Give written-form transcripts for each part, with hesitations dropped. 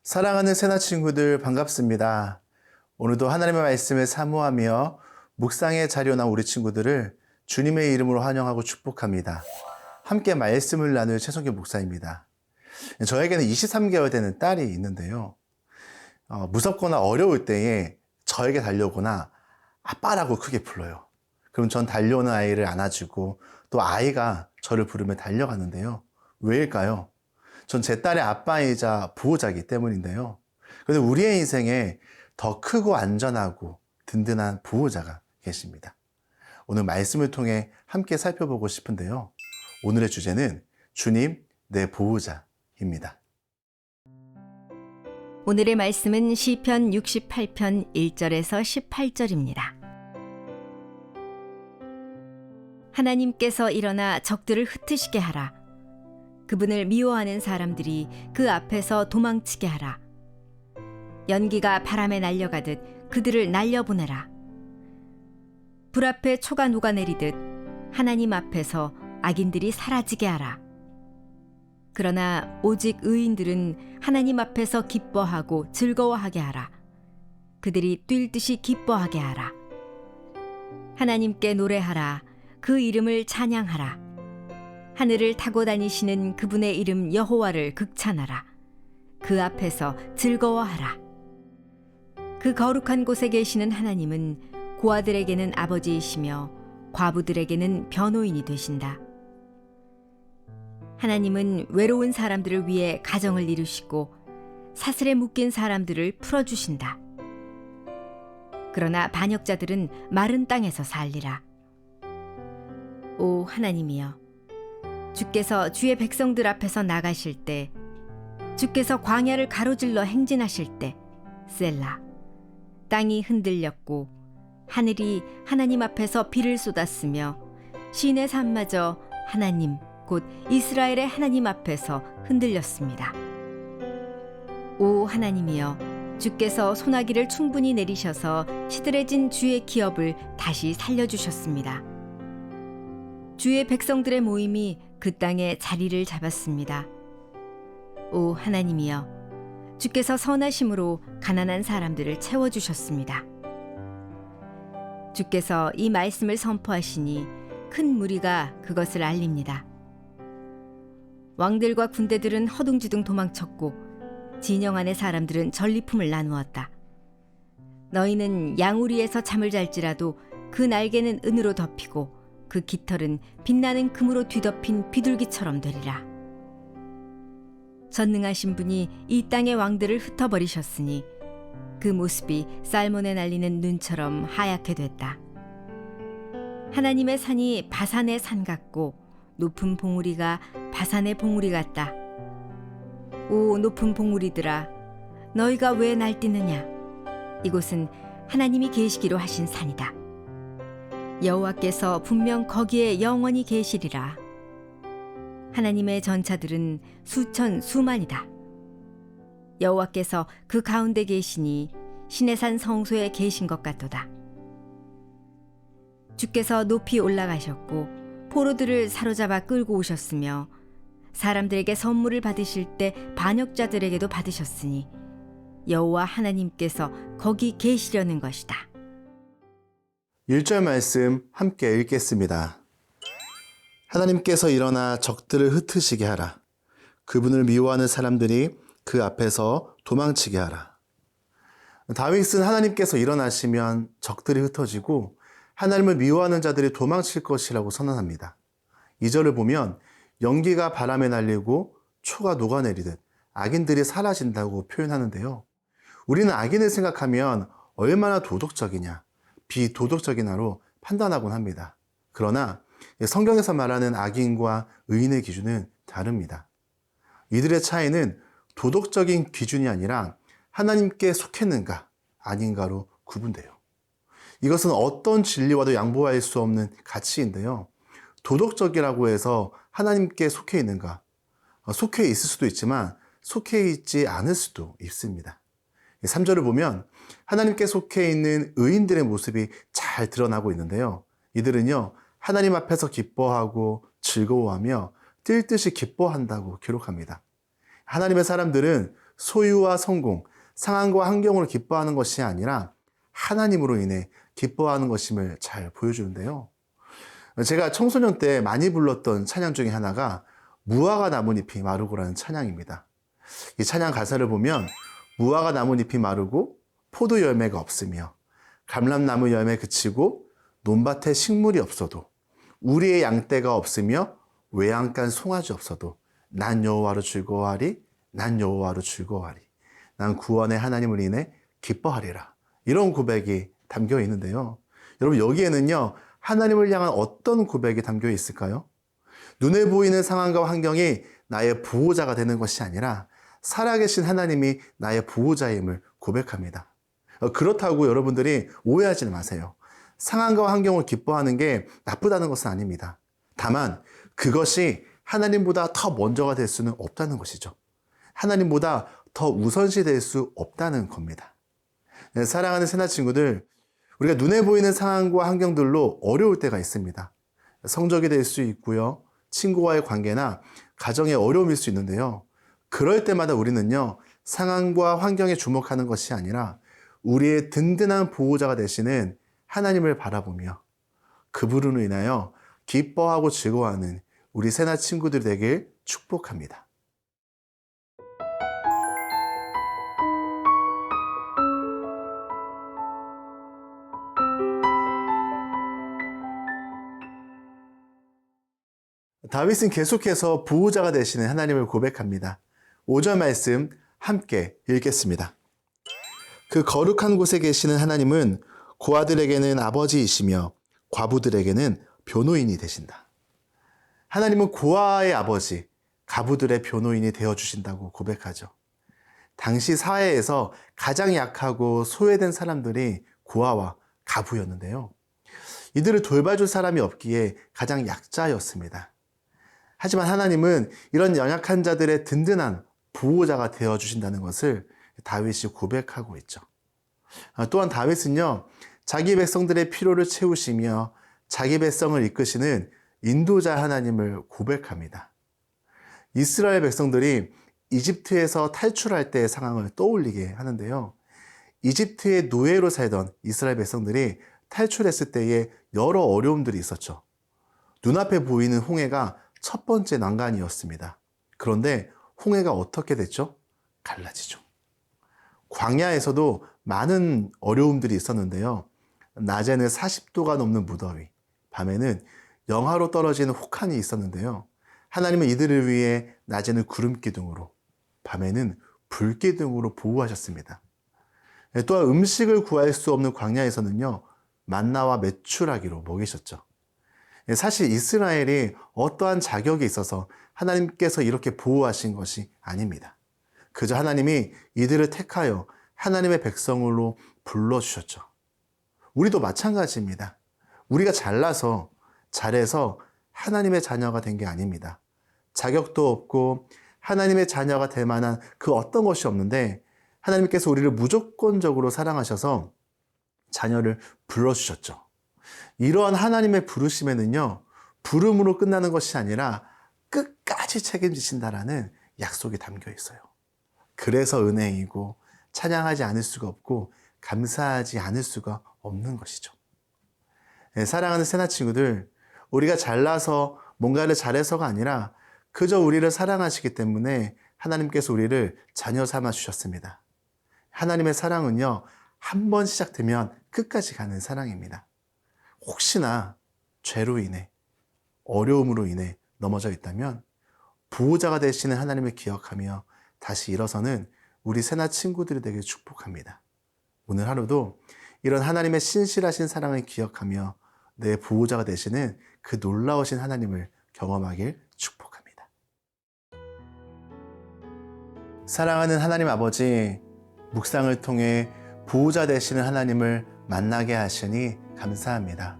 사랑하는 새나 친구들 반갑습니다. 오늘도 하나님의 말씀을 사모하며 묵상의 자리에 나온 우리 친구들을 주님의 이름으로 환영하고 축복합니다. 함께 말씀을 나눌 최성규 목사입니다. 저에게는 23개월 되는 딸이 있는데요. 무섭거나 어려울 때에 저에게 달려오거나 아빠라고 크게 불러요. 그럼 전 달려오는 아이를 안아주고 또 아이가 저를 부르며 달려가는데요. 왜일까요? 전 제 딸의 아빠이자 보호자이기 때문인데요. 그런데 우리의 인생에 더 크고 안전하고 든든한 보호자가 계십니다. 오늘 말씀을 통해 함께 살펴보고 싶은데요. 오늘의 주제는 주님 내 보호자입니다. 오늘의 말씀은 시편 68편 1절에서 18절입니다. 하나님께서 일어나 적들을 흩으시게 하라. 그분을 미워하는 사람들이 그 앞에서 도망치게 하라. 연기가 바람에 날려가듯 그들을 날려보내라. 불 앞에 초가 녹아내리듯 하나님 앞에서 악인들이 사라지게 하라. 그러나 오직 의인들은 하나님 앞에서 기뻐하고 즐거워하게 하라. 그들이 뛸 듯이 기뻐하게 하라. 하나님께 노래하라. 그 이름을 찬양하라. 하늘을 타고 다니시는 그분의 이름 여호와를 극찬하라. 그 앞에서 즐거워하라. 그 거룩한 곳에 계시는 하나님은 고아들에게는 아버지이시며 과부들에게는 변호인이 되신다. 하나님은 외로운 사람들을 위해 가정을 이루시고 사슬에 묶인 사람들을 풀어주신다. 그러나 반역자들은 마른 땅에서 살리라. 오 하나님이여, 주께서 주의 백성들 앞에서 나가실 때, 주께서 광야를 가로질러 행진하실 때, 셀라, 땅이 흔들렸고 하늘이 하나님 앞에서 비를 쏟았으며 시내 산마저 하나님 곧 이스라엘의 하나님 앞에서 흔들렸습니다. 오 하나님이여, 주께서 소나기를 충분히 내리셔서 시들해진 주의 기업을 다시 살려주셨습니다. 주의 백성들의 모임이 그 땅에 자리를 잡았습니다. 오 하나님이여, 주께서 선하심으로 가난한 사람들을 채워주셨습니다. 주께서 이 말씀을 선포하시니 큰 무리가 그것을 알립니다. 왕들과 군대들은 허둥지둥 도망쳤고 진영 안의 사람들은 전리품을 나누었다. 너희는 양우리에서 잠을 잘지라도 그 날개는 은으로 덮이고 그 깃털은 빛나는 금으로 뒤덮인 비둘기처럼 되리라. 전능하신 분이 이 땅의 왕들을 흩어버리셨으니 그 모습이 살몬에 날리는 눈처럼 하얗게 됐다. 하나님의 산이 바산의 산 같고 높은 봉우리가 바산의 봉우리 같다. 오 높은 봉우리들아, 너희가 왜 날뛰느냐? 이곳은 하나님이 계시기로 하신 산이다. 여호와께서 분명 거기에 영원히 계시리라. 하나님의 전차들은 수천 수만이다. 여호와께서 그 가운데 계시니 시내산 성소에 계신 것 같도다. 주께서 높이 올라가셨고 포로들을 사로잡아 끌고 오셨으며 사람들에게 선물을 받으실 때 반역자들에게도 받으셨으니 여호와 하나님께서 거기 계시려는 것이다. 1절 말씀 함께 읽겠습니다. 하나님께서 일어나 적들을 흩으시게 하라. 그분을 미워하는 사람들이 그 앞에서 도망치게 하라. 다윗은 하나님께서 일어나시면 적들이 흩어지고 하나님을 미워하는 자들이 도망칠 것이라고 선언합니다. 2절을 보면 연기가 바람에 날리고 초가 녹아내리듯 악인들이 사라진다고 표현하는데요. 우리는 악인을 생각하면 얼마나 도덕적이냐, 비도덕적이냐로 판단하곤 합니다. 그러나 성경에서 말하는 악인과 의인의 기준은 다릅니다. 이들의 차이는 도덕적인 기준이 아니라 하나님께 속했는가 아닌가로 구분돼요. 이것은 어떤 진리와도 양보할 수 없는 가치인데요. 도덕적이라고 해서 하나님께 속해 있는가? 속해 있을 수도 있지만 속해 있지 않을 수도 있습니다. 3절을 보면 하나님께 속해 있는 의인들의 모습이 잘 드러나고 있는데요. 이들은요, 하나님 앞에서 기뻐하고 즐거워하며 뛸 듯이 기뻐한다고 기록합니다. 하나님의 사람들은 소유와 성공, 상황과 환경으로 기뻐하는 것이 아니라 하나님으로 인해 기뻐하는 것임을 잘 보여주는데요. 제가 청소년 때 많이 불렀던 찬양 중에 하나가 무화과 나뭇잎이 마르고라는 찬양입니다. 이 찬양 가사를 보면 무화과 나뭇잎이 마르고 포도 열매가 없으며 감람나무 열매 그치고 논밭에 식물이 없어도 우리의 양떼가 없으며 외양간 송아지 없어도 난 여호와로 즐거워하리, 난 여호와로 즐거워하리, 난 구원의 하나님을 인해 기뻐하리라. 이런 고백이 담겨 있는데요. 여러분, 여기에는요 하나님을 향한 어떤 고백이 담겨 있을까요? 눈에 보이는 상황과 환경이 나의 보호자가 되는 것이 아니라 살아계신 하나님이 나의 보호자임을 고백합니다. 그렇다고 여러분들이 오해하지 마세요. 상황과 환경을 기뻐하는 게 나쁘다는 것은 아닙니다. 다만 그것이 하나님보다 더 먼저가 될 수는 없다는 것이죠. 하나님보다 더 우선시 될 수 없다는 겁니다. 사랑하는 새나 친구들, 우리가 눈에 보이는 상황과 환경들로 어려울 때가 있습니다. 성적이 될 수 있고요. 친구와의 관계나 가정의 어려움일 수 있는데요. 그럴 때마다 우리는요, 상황과 환경에 주목하는 것이 아니라 우리의 든든한 보호자가 되시는 하나님을 바라보며 그분으로 인하여 기뻐하고 즐거워하는 우리 새나 친구들이 되길 축복합니다. 다윗은 계속해서 보호자가 되시는 하나님을 고백합니다. 5절 말씀 함께 읽겠습니다. 그 거룩한 곳에 계시는 하나님은 고아들에게는 아버지이시며 과부들에게는 변호인이 되신다. 하나님은 고아의 아버지, 과부들의 변호인이 되어주신다고 고백하죠. 당시 사회에서 가장 약하고 소외된 사람들이 고아와 과부였는데요. 이들을 돌봐줄 사람이 없기에 가장 약자였습니다. 하지만 하나님은 이런 연약한 자들의 든든한 보호자가 되어주신다는 것을 다윗이 고백하고 있죠. 또한 다윗은요, 자기 백성들의 필요를 채우시며 자기 백성을 이끄시는 인도자 하나님을 고백합니다. 이스라엘 백성들이 이집트에서 탈출할 때의 상황을 떠올리게 하는데요. 이집트의 노예로 살던 이스라엘 백성들이 탈출했을 때에 여러 어려움들이 있었죠. 눈앞에 보이는 홍해가 첫 번째 난관이었습니다. 그런데 홍해가 어떻게 됐죠? 갈라지죠. 광야에서도 많은 어려움들이 있었는데요. 낮에는 40도가 넘는 무더위, 밤에는 영하로 떨어지는 혹한이 있었는데요. 하나님은 이들을 위해 낮에는 구름 기둥으로, 밤에는 불 기둥으로 보호하셨습니다. 또한 음식을 구할 수 없는 광야에서는요, 만나와 메추라기로 먹이셨죠. 사실 이스라엘이 어떠한 자격이 있어서 하나님께서 이렇게 보호하신 것이 아닙니다. 그저 하나님이 이들을 택하여 하나님의 백성으로 불러주셨죠. 우리도 마찬가지입니다. 우리가 잘나서 잘해서 하나님의 자녀가 된 게 아닙니다. 자격도 없고 하나님의 자녀가 될 만한 그 어떤 것이 없는데 하나님께서 우리를 무조건적으로 사랑하셔서 자녀를 불러주셨죠. 이러한 하나님의 부르심에는요, 부름으로 끝나는 것이 아니라 끝까지 책임지신다라는 약속이 담겨 있어요. 그래서 은혜이고 찬양하지 않을 수가 없고 감사하지 않을 수가 없는 것이죠. 사랑하는 새나 친구들, 우리가 잘나서 뭔가를 잘해서가 아니라 그저 우리를 사랑하시기 때문에 하나님께서 우리를 자녀 삼아 주셨습니다. 하나님의 사랑은요, 한 번 시작되면 끝까지 가는 사랑입니다. 혹시나 죄로 인해, 어려움으로 인해 넘어져 있다면 보호자가 되시는 하나님을 기억하며 다시 일어서는 우리 새나 친구들이 되길 축복합니다. 오늘 하루도 이런 하나님의 신실하신 사랑을 기억하며 내 보호자가 되시는 그 놀라우신 하나님을 경험하길 축복합니다. 사랑하는 하나님 아버지, 묵상을 통해 보호자 되시는 하나님을 만나게 하시니 감사합니다.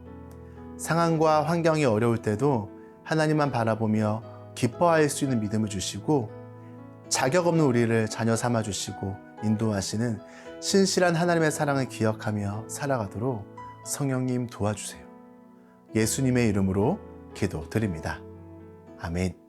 상황과 환경이 어려울 때도 하나님만 바라보며 기뻐할 수 있는 믿음을 주시고 자격 없는 우리를 자녀 삼아 주시고 인도하시는 신실한 하나님의 사랑을 기억하며 살아가도록 성령님 도와주세요. 예수님의 이름으로 기도드립니다. 아멘.